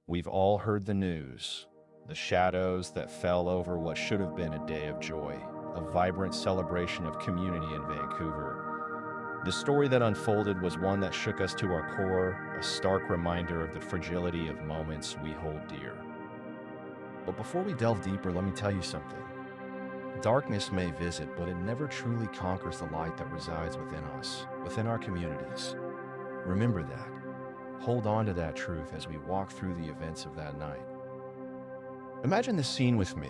We've all heard the news, the shadows that fell over what should have been a day of joy, a vibrant celebration of community in Vancouver. The story that unfolded was one that shook us to our core, a stark reminder of the fragility of moments we hold dear. But before we delve deeper, let me tell you something. Darkness may visit, but it never truly conquers the light that resides within us, within our communities. Remember that. Hold on to that truth as we walk through the events of that night. Imagine this scene with me.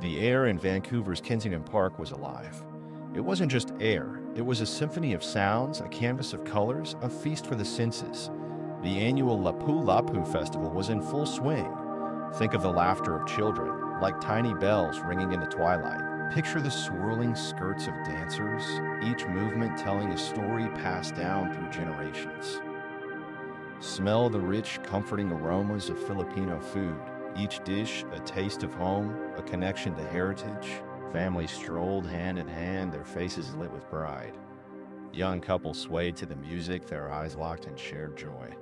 The air in Vancouver's Kensington Park was alive. It wasn't just air, it was a symphony of sounds, a canvas of colors, a feast for the senses. The annual Lapu festival was in full swing. Think of the laughter of children, like tiny bells ringing in the twilight. Picture the swirling skirts of dancers, each movement telling a story passed down through generations. Smell the rich, comforting aromas of Filipino food, each dish a taste of home, a connection to heritage. Families strolled hand in hand, their faces lit with pride. Young couples swayed to the music, their eyes locked in shared joy.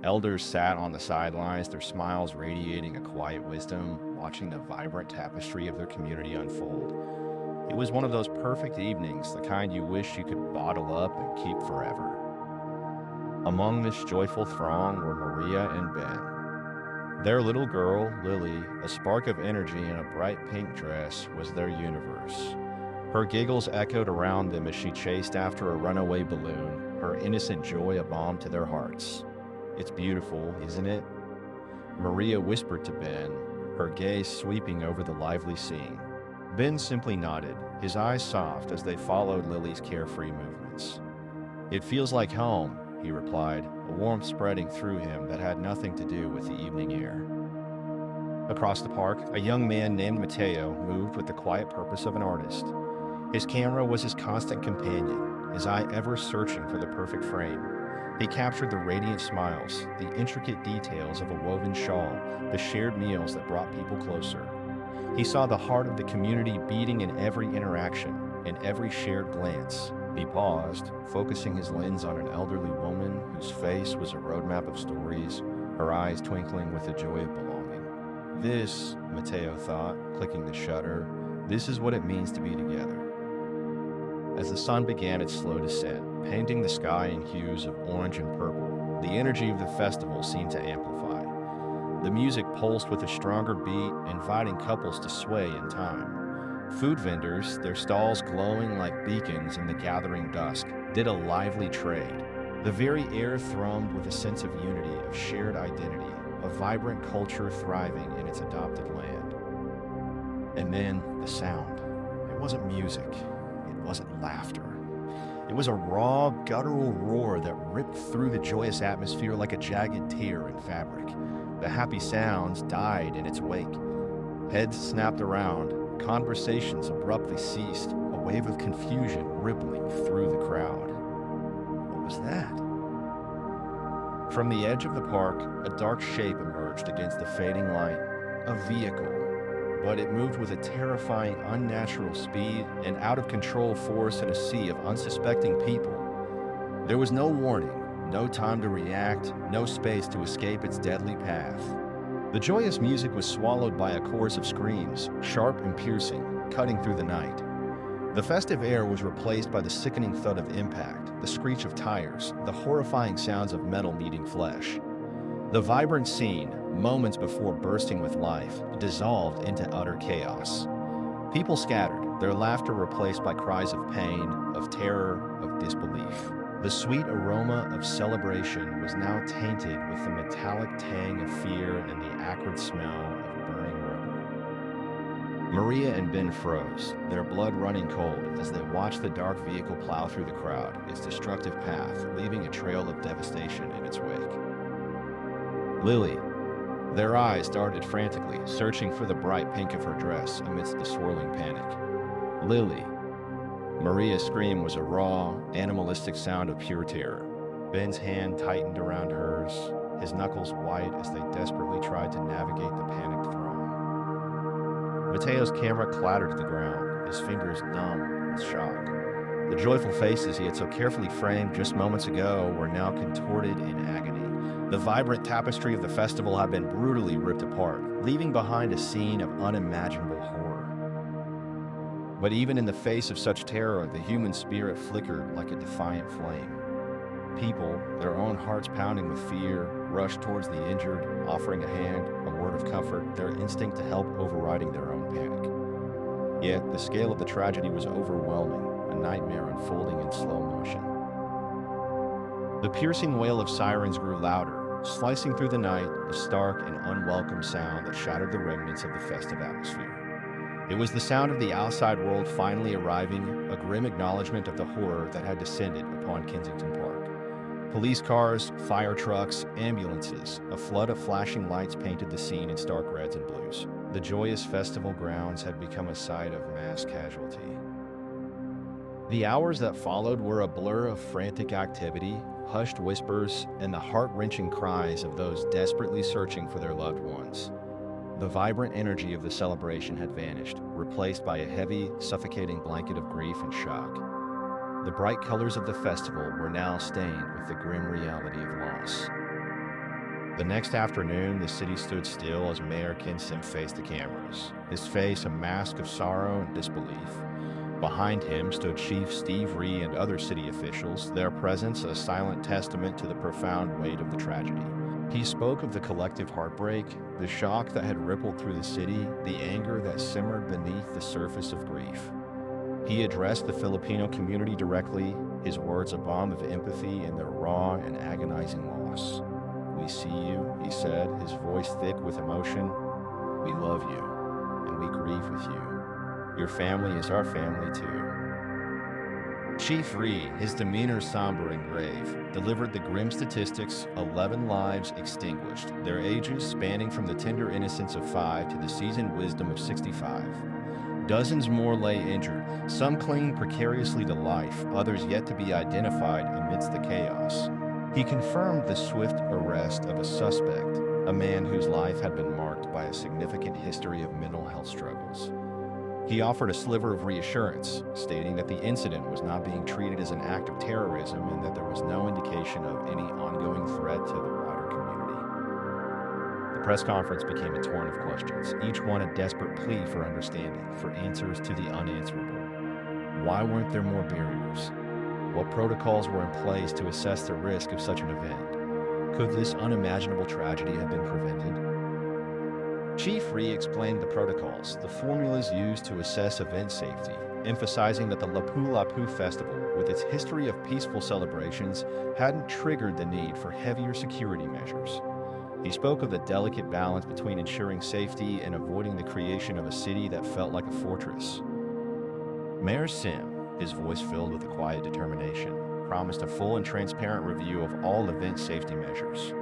Elders sat on the sidelines, their smiles radiating a quiet wisdom, watching the vibrant tapestry of their community unfold. It was one of those perfect evenings, the kind you wish you could bottle up and keep forever. Among this joyful throng were Maria and Ben. Their little girl, Lily, a spark of energy in a bright pink dress, was their universe. Her giggles echoed around them as she chased after a runaway balloon, her innocent joy a balm to their hearts. "It's beautiful, isn't it?" Maria whispered to Ben, her gaze sweeping over the lively scene. Ben simply nodded, his eyes soft as they followed Lily's carefree movements. "It feels like home," he replied, a warmth spreading through him that had nothing to do with the evening air. Across the park, a young man named Mateo moved with the quiet purpose of an artist. His camera was his constant companion, his eye ever searching for the perfect frame. He captured the radiant smiles, the intricate details of a woven shawl, the shared meals that brought people closer. He saw the heart of the community beating in every interaction, in every shared glance. He paused, focusing his lens on an elderly woman whose face was a roadmap of stories, her eyes twinkling with the joy of belonging. "This," Mateo thought, clicking the shutter, "this is what it means to be together." As the sun began its slow descent, painting the sky in hues of orange and purple, the energy of the festival seemed to amplify. The music pulsed with a stronger beat, inviting couples to sway in time. Food vendors, their stalls glowing like beacons in the gathering dusk, did a lively trade. The very air thrummed with a sense of unity, of shared identity, a vibrant culture thriving in its adopted land. And then the sound. It wasn't music. It wasn't laughter. It was a raw, guttural roar that ripped through the joyous atmosphere like a jagged tear in fabric. The happy sounds died in its wake. Heads snapped around, conversations abruptly ceased, a wave of confusion rippling through the crowd. What was that? From the edge of the park, a dark shape emerged against the fading light. A vehicle. But it moved with a terrifying, unnatural speed, an out-of-control force in a sea of unsuspecting people. There was no warning, no time to react, no space to escape its deadly path. The joyous music was swallowed by a chorus of screams, sharp and piercing, cutting through the night. The festive air was replaced by the sickening thud of impact, the screech of tires, the horrifying sounds of metal meeting flesh. The vibrant scene, moments before bursting with life, dissolved into utter chaos. People scattered, their laughter replaced by cries of pain, of terror, of disbelief. The sweet aroma of celebration was now tainted with the metallic tang of fear and the acrid smell of burning rubber. Maria and Ben froze, their blood running cold as they watched the dark vehicle plow through the crowd, its destructive path leaving a trail of devastation in its wake. Lily. Their eyes darted frantically, searching for the bright pink of her dress amidst the swirling panic. Lily. Maria's scream was a raw, animalistic sound of pure terror. Ben's hand tightened around hers, his knuckles white as they desperately tried to navigate the panicked throng. Mateo's camera clattered to the ground, his fingers numb with shock. The joyful faces he had so carefully framed just moments ago were now contorted in agony, The vibrant tapestry of the festival had been brutally ripped apart, leaving behind a scene of unimaginable horror. But even in the face of such terror, the human spirit flickered like a defiant flame. People, their own hearts pounding with fear, rushed towards the injured, offering a hand, a word of comfort, their instinct to help overriding their own panic. Yet, the scale of the tragedy was overwhelming, a nightmare unfolding in slow motion. The piercing wail of sirens grew louder, slicing through the night, a stark and unwelcome sound that shattered the remnants of the festive atmosphere. It was the sound of the outside world finally arriving, a grim acknowledgement of the horror that had descended upon Kensington Park. Police cars, fire trucks, ambulances, a flood of flashing lights painted the scene in stark reds and blues. The joyous festival grounds had become a site of mass casualty. The hours that followed were a blur of frantic activity, hushed whispers, and the heart-wrenching cries of those desperately searching for their loved ones. The vibrant energy of the celebration had vanished, replaced by a heavy, suffocating blanket of grief and shock. The bright colors of the festival were now stained with the grim reality of loss. The next afternoon, the city stood still as Mayor Kinson faced the cameras, his face a mask of sorrow and disbelief. Behind him stood Chief Steve Ree and other city officials, their presence a silent testament to the profound weight of the tragedy. He spoke of the collective heartbreak, the shock that had rippled through the city, the anger that simmered beneath the surface of grief. He addressed the Filipino community directly, his words a balm of empathy in their raw and agonizing loss. "We see you," he said, his voice thick with emotion. "We love you, and we grieve with you. Your family is our family too." Chief Ree, his demeanor somber and grave, delivered the grim statistics: 11 lives extinguished, their ages spanning from the tender innocence of 5 to the seasoned wisdom of 65. Dozens more lay injured, some clinging precariously to life, others yet to be identified amidst the chaos. He confirmed the swift arrest of a suspect, a man whose life had been marked by a significant history of mental health struggles. He offered a sliver of reassurance, stating that the incident was not being treated as an act of terrorism and that there was no indication of any ongoing threat to the wider community. The press conference became a torrent of questions, each one a desperate plea for understanding, for answers to the unanswerable. Why weren't there more barriers? What protocols were in place to assess the risk of such an event? Could this unimaginable tragedy have been prevented? Chief Ree explained the protocols, the formulas used to assess event safety, emphasizing that the Lapu Festival, with its history of peaceful celebrations, hadn't triggered the need for heavier security measures. He spoke of the delicate balance between ensuring safety and avoiding the creation of a city that felt like a fortress. Mayor Sim, his voice filled with a quiet determination, promised a full and transparent review of all event safety measures.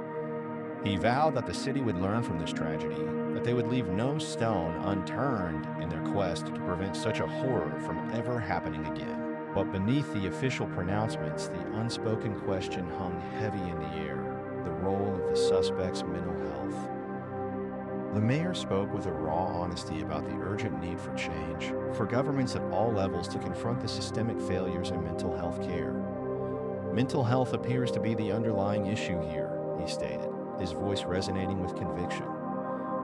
He vowed that the city would learn from this tragedy, that they would leave no stone unturned in their quest to prevent such a horror from ever happening again. But beneath the official pronouncements, the unspoken question hung heavy in the air: the role of the suspect's mental health. The mayor spoke with a raw honesty about the urgent need for change, for governments at all levels to confront the systemic failures in mental health care. "Mental health appears to be the underlying issue here," he stated, his voice resonating with conviction.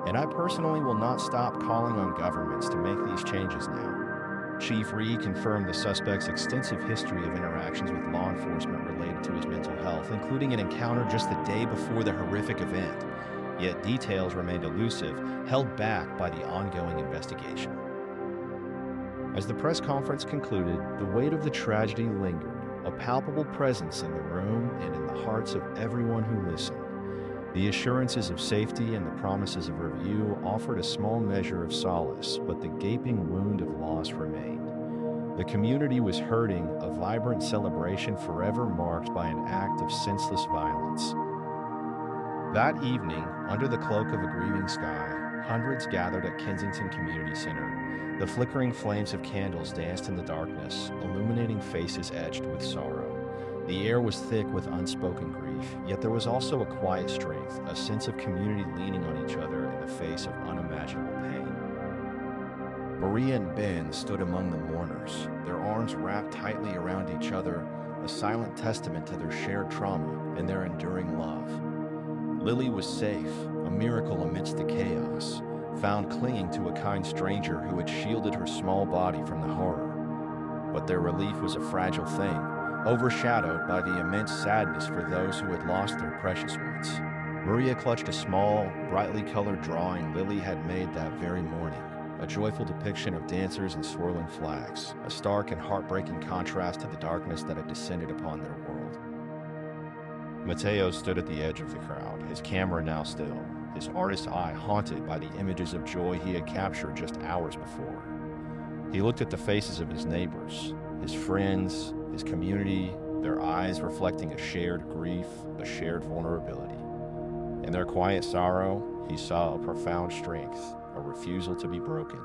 "And I personally will not stop calling on governments to make these changes now." Chief Ree confirmed the suspect's extensive history of interactions with law enforcement related to his mental health, including an encounter just the day before the horrific event. Yet details remained elusive, held back by the ongoing investigation. As the press conference concluded, the weight of the tragedy lingered, a palpable presence in the room and in the hearts of everyone who listened. The assurances of safety and the promises of review offered a small measure of solace, but the gaping wound of loss remained. The community was hurting, a vibrant celebration forever marked by an act of senseless violence. That evening, under the cloak of a grieving sky, hundreds gathered at Kensington Community Center. The flickering flames of candles danced in the darkness, illuminating faces etched with sorrow. The air was thick with unspoken grief, yet there was also a quiet strength, a sense of community leaning on each other in the face of unimaginable pain. Maria and Ben stood among the mourners, their arms wrapped tightly around each other, a silent testament to their shared trauma and their enduring love. Lily was safe, a miracle amidst the chaos, found clinging to a kind stranger who had shielded her small body from the horror. But their relief was a fragile thing, overshadowed by the immense sadness for those who had lost their precious ones. Maria clutched a small, brightly colored drawing Lily had made that very morning, a joyful depiction of dancers and swirling flags, a stark and heartbreaking contrast to the darkness that had descended upon their world. Mateo stood at the edge of the crowd, his camera now still, his artist's eye haunted by the images of joy he had captured just hours before. He looked at the faces of his neighbors, his friends, his community, their eyes reflecting a shared grief, a shared vulnerability. In their quiet sorrow, he saw a profound strength, a refusal to be broken.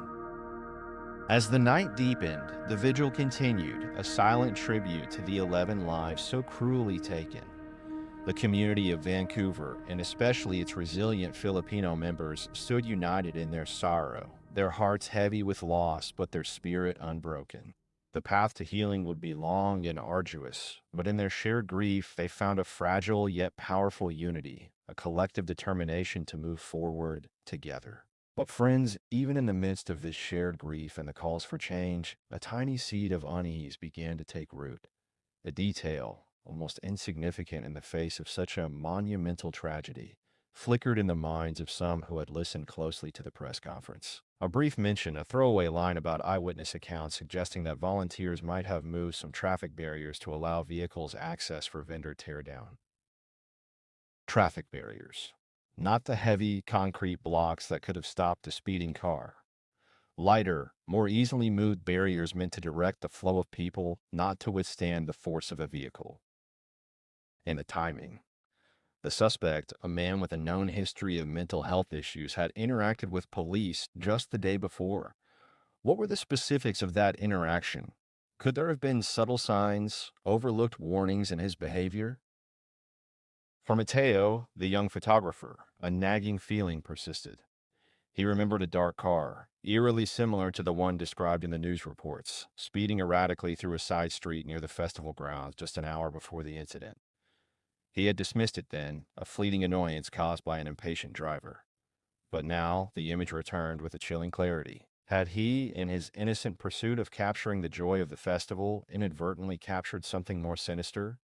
As the night deepened, the vigil continued, a silent tribute to the 11 lives so cruelly taken. The community of Vancouver, and especially its resilient Filipino members, stood united in their sorrow, their hearts heavy with loss, but their spirit unbroken. The path to healing would be long and arduous, but in their shared grief, they found a fragile yet powerful unity, a collective determination to move forward together. But friends, even in the midst of this shared grief and the calls for change, a tiny seed of unease began to take root. A detail, almost insignificant in the face of such a monumental tragedy, flickered in the minds of some who had listened closely to the press conference. A brief mention, a throwaway line about eyewitness accounts suggesting that volunteers might have moved some traffic barriers to allow vehicles access for vendor teardown. Traffic barriers. Not the heavy concrete blocks that could have stopped a speeding car. Lighter, more easily moved barriers meant to direct the flow of people, not to withstand the force of a vehicle. And the timing. The suspect, a man with a known history of mental health issues, had interacted with police just the day before. What were the specifics of that interaction? Could there have been subtle signs, overlooked warnings in his behavior? For Mateo, the young photographer, a nagging feeling persisted. He remembered a dark car, eerily similar to the one described in the news reports, speeding erratically through a side street near the festival grounds just an hour before the incident. He had dismissed it then, a fleeting annoyance caused by an impatient driver. But now the image returned with a chilling clarity. Had he, in his innocent pursuit of capturing the joy of the festival, inadvertently captured something more sinister?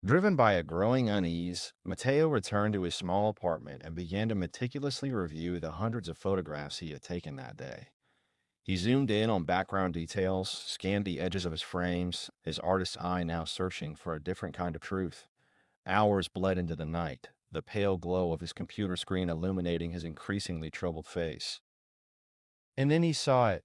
Driven by a growing unease, Mateo returned to his small apartment and began to meticulously review the hundreds of photographs he had taken that day. He zoomed in on background details, scanned the edges of his frames, his artist's eye now searching for a different kind of truth. Hours bled into the night, the pale glow of his computer screen illuminating his increasingly troubled face. And then he saw it.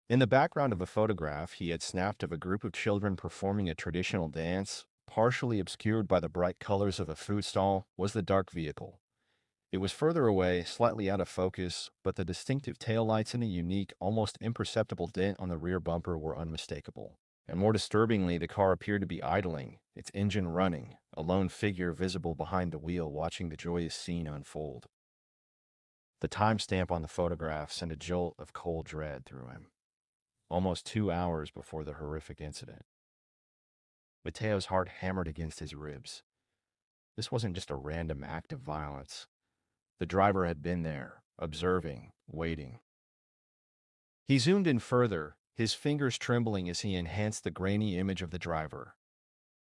In the background of a photograph he had snapped of a group of children performing a traditional dance, partially obscured by the bright colors of a food stall, was the dark vehicle. It was further away, slightly out of focus, but the distinctive taillights and a unique, almost imperceptible dent on the rear bumper were unmistakable. And more disturbingly, the car appeared to be idling, its engine running, a lone figure visible behind the wheel watching the joyous scene unfold. The timestamp on the photograph sent a jolt of cold dread through him. Almost 2 hours before the horrific incident. Mateo's heart hammered against his ribs. This wasn't just a random act of violence. The driver had been there, observing, waiting. He zoomed in further, his fingers trembling as he enhanced the grainy image of the driver.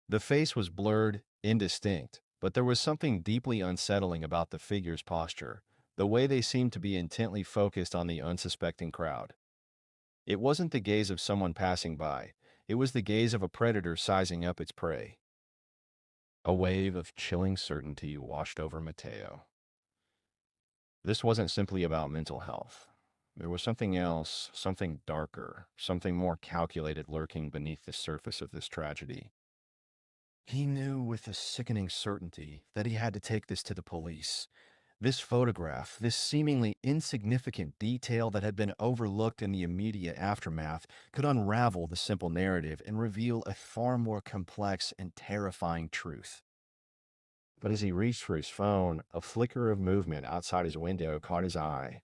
The face was blurred, indistinct, but there was something deeply unsettling about the figure's posture, the way they seemed to be intently focused on the unsuspecting crowd. It wasn't the gaze of someone passing by. It was the gaze of a predator sizing up its prey. A wave of chilling certainty washed over Mateo. This wasn't simply about mental health. There was something else, something darker, something more calculated lurking beneath the surface of this tragedy. He knew with a sickening certainty that he had to take this to the police. This photograph, this seemingly insignificant detail that had been overlooked in the immediate aftermath, could unravel the simple narrative and reveal a far more complex and terrifying truth. But as he reached for his phone, a flicker of movement outside his window caught his eye.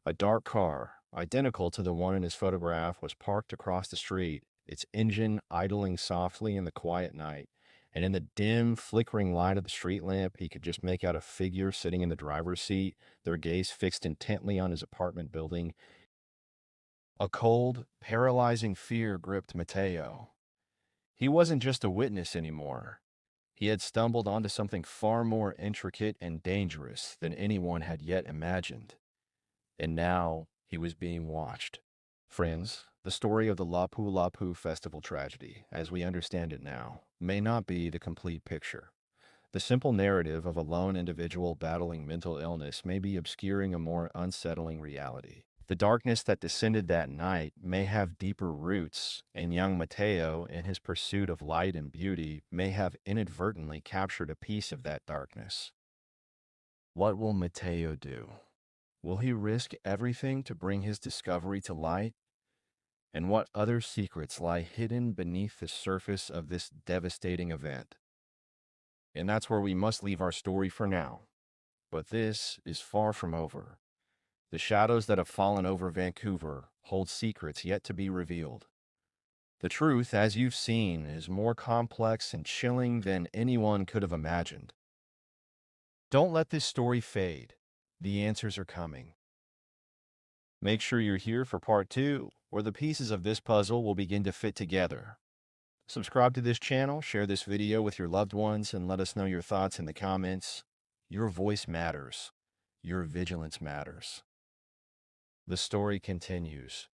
A dark car, identical to the one in his photograph, was parked across the street, its engine idling softly in the quiet night, And in the dim, flickering light of the street lamp, he could just make out a figure sitting in the driver's seat, their gaze fixed intently on his apartment building. A cold, paralyzing fear gripped Mateo. He wasn't just a witness anymore. He had stumbled onto something far more intricate and dangerous than anyone had yet imagined. And now he was being watched. Friends, the story of the Lapu Lapu festival tragedy, as we understand it now, may not be the complete picture. The simple narrative of a lone individual battling mental illness may be obscuring a more unsettling reality. The darkness that descended that night may have deeper roots, and young Mateo, in his pursuit of light and beauty, may have inadvertently captured a piece of that darkness. What will Mateo do? Will he risk everything to bring his discovery to light? And what other secrets lie hidden beneath the surface of this devastating event? And that's where we must leave our story for now. But this is far from over. The shadows that have fallen over Vancouver hold secrets yet to be revealed. The truth, as you've seen, is more complex and chilling than anyone could have imagined. Don't let this story fade. The answers are coming. Make sure you're here for part 2, where the pieces of this puzzle will begin to fit together. Subscribe to this channel, share this video with your loved ones, and let us know your thoughts in the comments. Your voice matters. Your vigilance matters. The story continues.